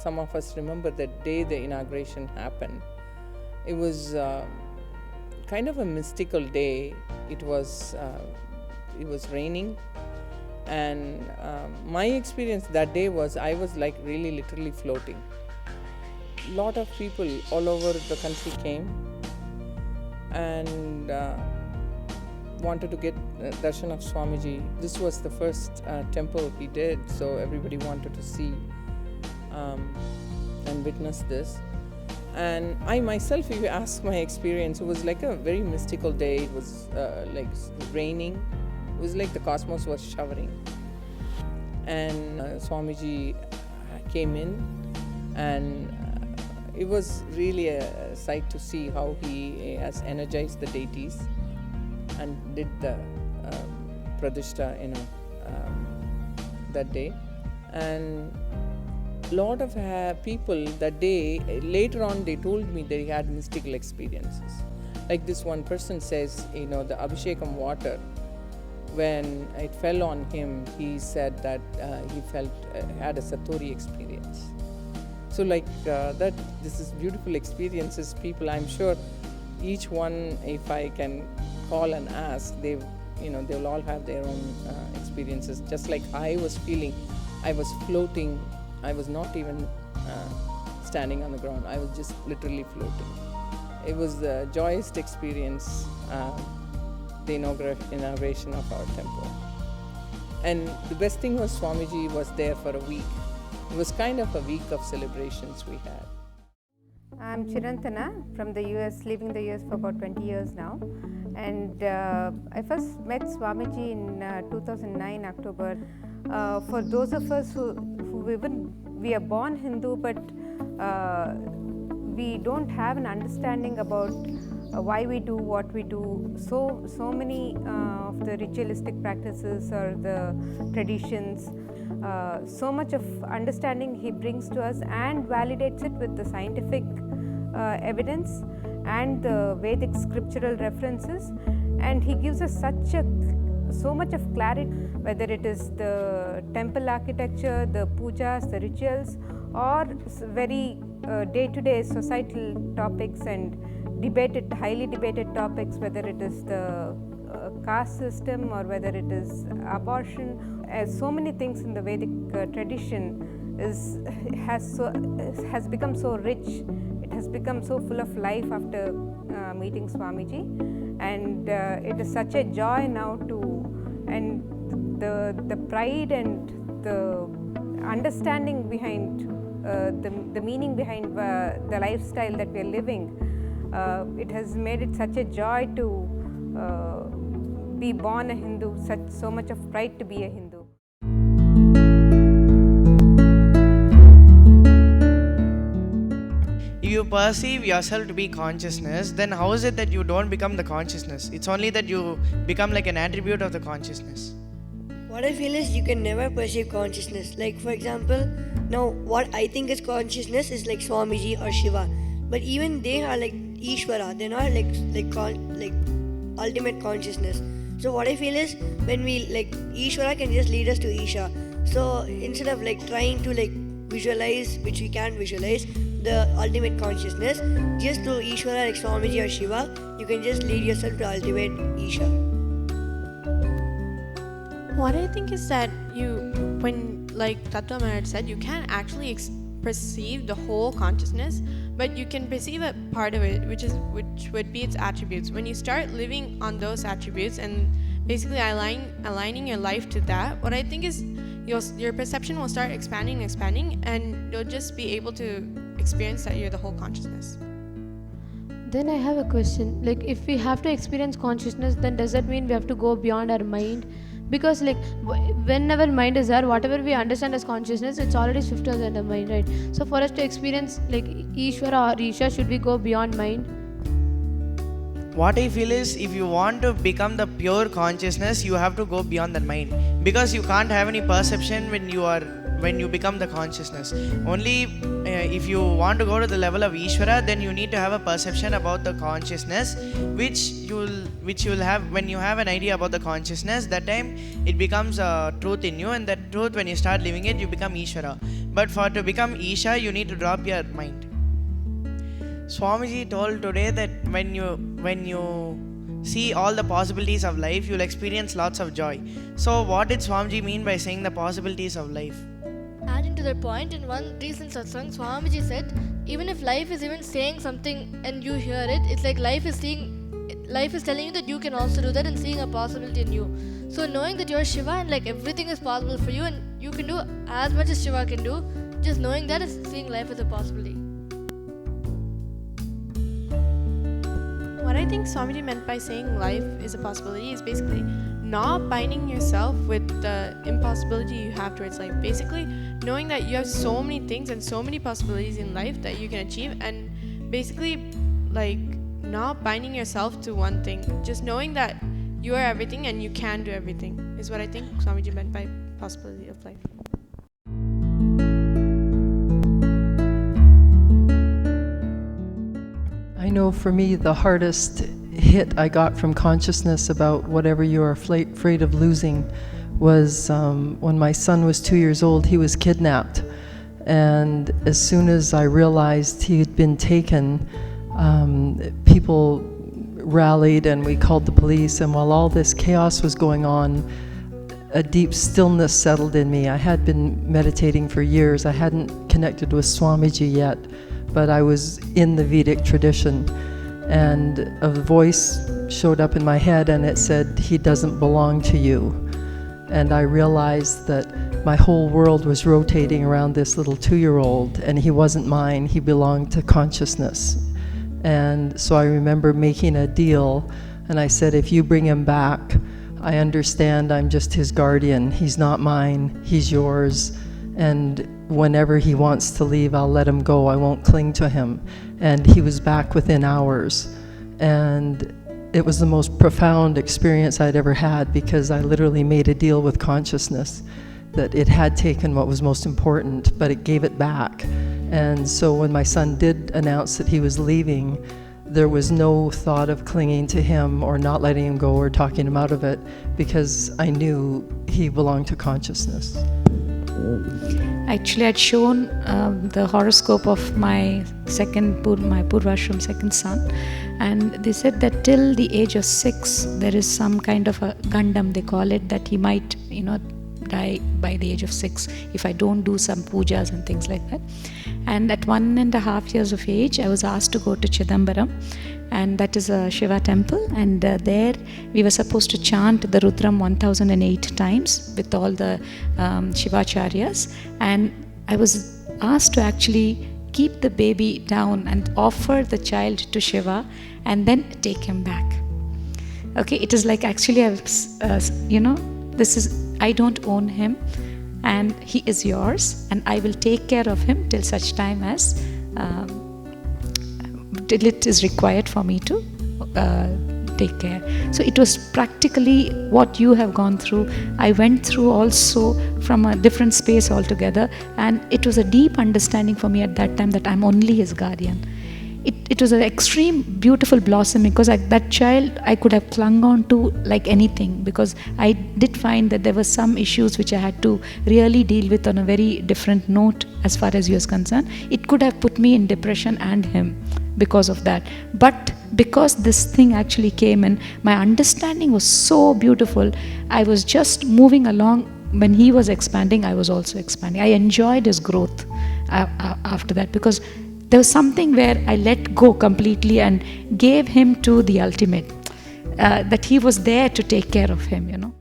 some of us remember the day the inauguration happened. It was kind of a mystical day. It was raining, and my experience that day was I was like really literally floating. A lot of people all over the country came and wanted to get darshan of Swamiji. This was the first temple he did, so everybody wanted to see and witness this. And I myself, if you ask my experience, it was like a very mystical day. It was like raining. It was like the cosmos was showering. And Swamiji came in, and it was really a sight to see how he has energized the deities and did the pradishta, that day. And a lot of people that day, later on they told me they had mystical experiences. Like this one person says, the Abhishekam water, when it fell on him, he said that he had a Satori experience. So like that, this is beautiful experiences. People, I'm sure each one, if I can call and ask, they'll all have their own experiences. Just like I was feeling, I was floating. I was not even standing on the ground. I was just literally floating. It was the joyous experience, the inauguration of our temple. And the best thing was Swamiji was there for a week. It was kind of a week of celebrations we had. I'm Chirantana from the US, living in the US for about 20 years now. And I first met Swamiji in 2009 October. For those of us we are born Hindu, but we don't have an understanding about why we do what we do. So many of the ritualistic practices or the traditions, so much of understanding he brings to us and validates it with the scientific evidence and the Vedic scriptural references, and he gives us so much of clarity, whether it is the temple architecture, the pujas, the rituals, or very day-to-day societal topics and highly debated topics, whether it is the caste system or whether it is abortion. So many things in the Vedic tradition has become so rich. It has become so full of life after meeting Swamiji, and it is such a joy now and the pride and the understanding behind the meaning behind the lifestyle that we are living. It has made it such a joy to be born a Hindu, so much of pride to be a Hindu. If you perceive yourself to be consciousness, then how is it that you don't become the consciousness? It's only that you become like an attribute of the consciousness. What I feel is you can never perceive consciousness. Like for example, now what I think is consciousness is like Swamiji or Shiva, but even they are like Ishvara. They're not like ultimate consciousness. So what I feel is when we Ishvara can just lead us to Isha. So instead of trying to visualize, which we can't visualize, the ultimate consciousness, just through Ishvara like Swamiji or Shiva, you can just lead yourself to ultimate Isha. What I think is that when Tattva Maharaj said, you can't actually perceive the whole consciousness, but you can perceive a part of it, which would be its attributes. When you start living on those attributes and basically aligning your life to that, what I think is your perception will start expanding, and you'll just be able to experience that you're the whole consciousness. Then I have a question. If we have to experience consciousness, then does that mean we have to go beyond our mind? Because whenever mind is there, whatever we understand as consciousness, it's already shifted in the mind, right? So for us to experience Ishvara or Isha, should we go beyond mind? What I feel is, if you want to become the pure consciousness, you have to go beyond that mind, because you can't have any perception when you become the consciousness. Only if you want to go to the level of Ishvara, then you need to have a perception about the consciousness, which you'll have when you have an idea about the consciousness. That time it becomes a truth in you, and that truth, when you start living it, you become Ishvara. But to become Isha, you need to drop your mind. Swamiji told today that when you see all the possibilities of life, you'll experience lots of joy. So what did Swamiji mean by saying the possibilities of life? Adding to that point, in one recent satsang, Swamiji said, even if life is even saying something and you hear it, it's like life is telling you that you can also do that and seeing a possibility in you. So knowing that you're Shiva and like everything is possible for you and you can do as much as Shiva can do, just knowing that is seeing life as a possibility. What I think Swamiji meant by saying life is a possibility is basically not binding yourself with the impossibility you have towards life. Basically, knowing that you have so many things and so many possibilities in life that you can achieve, and basically like not binding yourself to one thing. Just knowing that you are everything and you can do everything is what I think Swamiji meant by possibility of life. I know for me the hardest hit I got from consciousness about whatever you are afraid of losing was when my son was 2 years old. He was kidnapped, and as soon as I realized he had been taken, people rallied and we called the police, and while all this chaos was going on, a deep stillness settled in me. I had been meditating for years. I hadn't connected with Swamiji yet, but I was in the Vedic tradition, and a voice showed up in my head and it said, "He doesn't belong to you." And I realized that my whole world was rotating around this little 2-year-old, and he wasn't mine, he belonged to consciousness. And so I remember making a deal, and I said, if you bring him back, I understand I'm just his guardian. He's not mine, he's yours. And whenever he wants to leave, I'll let him go. I won't cling to him. And he was back within hours. And it was the most profound experience I'd ever had, because I literally made a deal with consciousness that it had taken what was most important, but it gave it back. And so when my son did announce that he was leaving, there was no thought of clinging to him or not letting him go or talking him out of it, because I knew he belonged to consciousness. Actually, I'd shown the horoscope of my Purvashram second son, and they said that till the age of 6, there is some kind of a Gandam, they call it, that he might, die by the age of 6 if I don't do some pujas and things like that. And at 1.5 years of age, I was asked to go to Chidambaram, and that is a Shiva temple, and there we were supposed to chant the Rudram 1008 times with all the Shivacharyas, and I was asked to actually keep the baby down and offer the child to Shiva and then take him back. Okay, it is like actually this is, I don't own him and he is yours, and I will take care of him till such time as till it is required for me to take care. So it was practically what you have gone through. I went through also from a different space altogether, and it was a deep understanding for me at that time that I'm only his guardian. It was an extreme beautiful blossom, because that child I could have clung on to like anything, because I did find that there were some issues which I had to really deal with on a very different note as far as you is concerned. It could have put me in depression and him because of that. But because this thing actually came in, my understanding was so beautiful. I was just moving along. When he was expanding, I was also expanding. I enjoyed his growth after that, because there was something where I let go completely and gave him to the ultimate, that he was there to take care of him,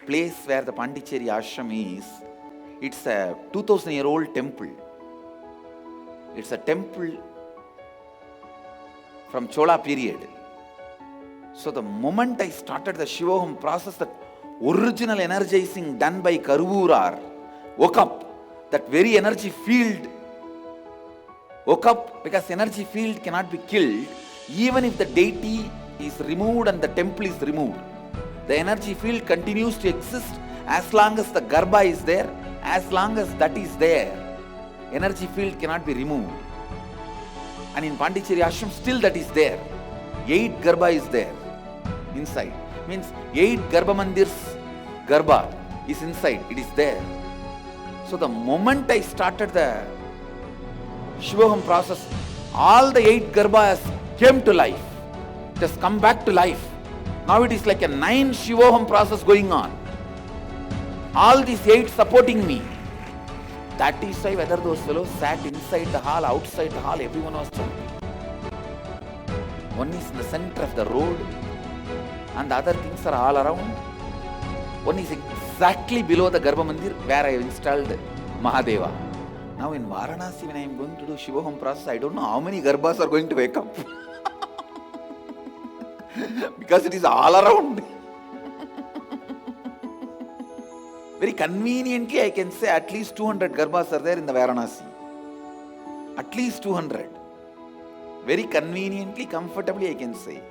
Place where the Pondicherry ashram is, it's a 2000-year-old temple. It's a temple from Chola period. So the moment I started the Shivoham process, that original energizing done by Karuvurar woke up. That very energy field woke up, because energy field cannot be killed even if the deity is removed and the temple is removed. The energy field continues to exist as long as the Garbha is there, as long as that is there. Energy field cannot be removed. And in Pondicherry ashram still that is there. 8 Garbha is there inside. Means 8 Garbha mandirs, Garbha is inside, it is there. So the moment I started the Shivoham process, all the 8 garbhas came to life. It has come back to life. Now it is like a 9 Shivoham process going on. All these 8 supporting me. That is why whether those fellows sat inside the hall, outside the hall, everyone was jumping. One is in the center of the road and the other things are all around. One is exactly below the Garbha Mandir where I have installed Mahadeva. Now in Varanasi, when I am going to do Shivoham process, I don't know how many Garbhas are going to wake up. Because it is all around. Very conveniently, I can say at least 200 Garbhas are there in the Varanasi. At least 200. Very conveniently, comfortably, I can say.